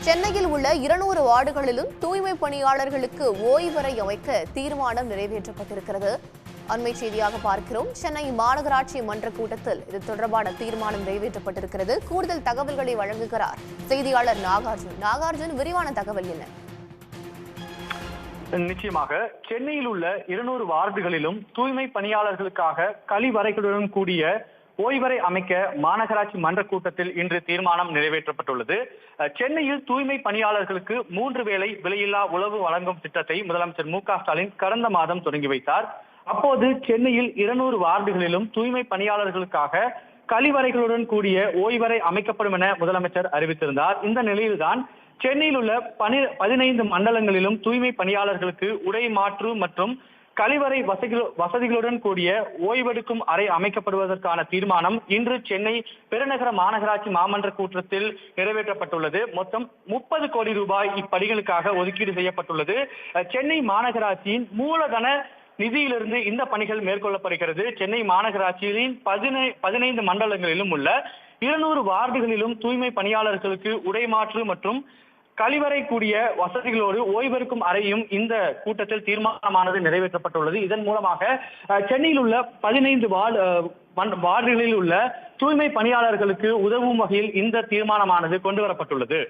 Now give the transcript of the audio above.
சென்னையில் உள்ள 200 வார்டுகளிலும் தூய்மை பணியாளர்களுக்கு ஓய்வறை அமைக்க தீர்மானம் நிறைவேற்றப்பட்டிருக்கிறது. அண்மை செய்தியாக பார்க்கிறோம். சென்னை மாநகராட்சி மன்ற கூட்டத்தில் இது தொடர்பான தீர்மானம் நிறைவேற்றப்பட்டிருக்கிறது. கூடுதல் தகவல்களை வழங்குகிறார் செய்தியாளர் நாகார்ஜுன். விரிவான தகவல் என்ன? நிச்சயமாக சென்னையில் உள்ள 200 வார்டுகளிலும் தூய்மை பணியாளர்களுக்காக கழிவறைகளுடன் கூடிய ஓய்வறை அமைக்க மாநகராட்சி மன்ற கூட்டத்தில் இன்று தீர்மானம் நிறைவேற்றப்பட்டுள்ளது. சென்னையில் தூய்மை பணியாளர்களுக்கு 3 வேளை விலையில்லா உணவு வழங்கும் திட்டத்தை முதலமைச்சர் மு.க.ஸ்டாலின் கடந்த மாதம் தொடங்கி வைத்தார். அப்போது சென்னையில் 200 வார்டுகளிலும் தூய்மை பணியாளர்களுக்காக கழிவறைகளுடன் கூடிய ஓய்வறை அமைக்கப்படும் என முதலமைச்சர் அறிவித்திருந்தார். இந்த நிலையில்தான் சென்னையில் உள்ள 15 மண்டலங்களிலும் தூய்மை பணியாளர்களுக்கு உடை மாற்று மற்றும் கழிவறை வசதிகளுடன் கூடிய ஓய்வெடுக்கும் அறை அமைக்கப்படுவதற்கான தீர்மானம் இன்று சென்னை பெருநகர மாநகராட்சி மாமன்ற கூட்டத்தில் நிறைவேற்றப்பட்டுள்ளது. மொத்தம் 30 கோடி ரூபாய் இப்பணிகளுக்காக ஒதுக்கீடு செய்யப்பட்டுள்ளது. சென்னை மாநகராட்சியின் மூலதன நிதியிலிருந்து இந்த பணிகள் மேற்கொள்ளப்படுகிறது. சென்னை மாநகராட்சியின் 15 மண்டலங்களிலும் உள்ள 200 வார்டுகளிலும் தூய்மை பணியாளர்களுக்கு உடை மாற்று மற்றும் கழிவறை கூடிய வசதிகளோடு ஓய்வெடுக்கும் அறையும் இந்த கூட்டத்தில் தீர்மானமானது நிறைவேற்றப்பட்டுள்ளது. இதன் மூலமாக சென்னையில் உள்ள 15 வார்டுகளில் உள்ள தூய்மை பணியாளர்களுக்கு உதவும் வகையில் இந்த தீர்மானமானது கொண்டு வரப்பட்டுள்ளது.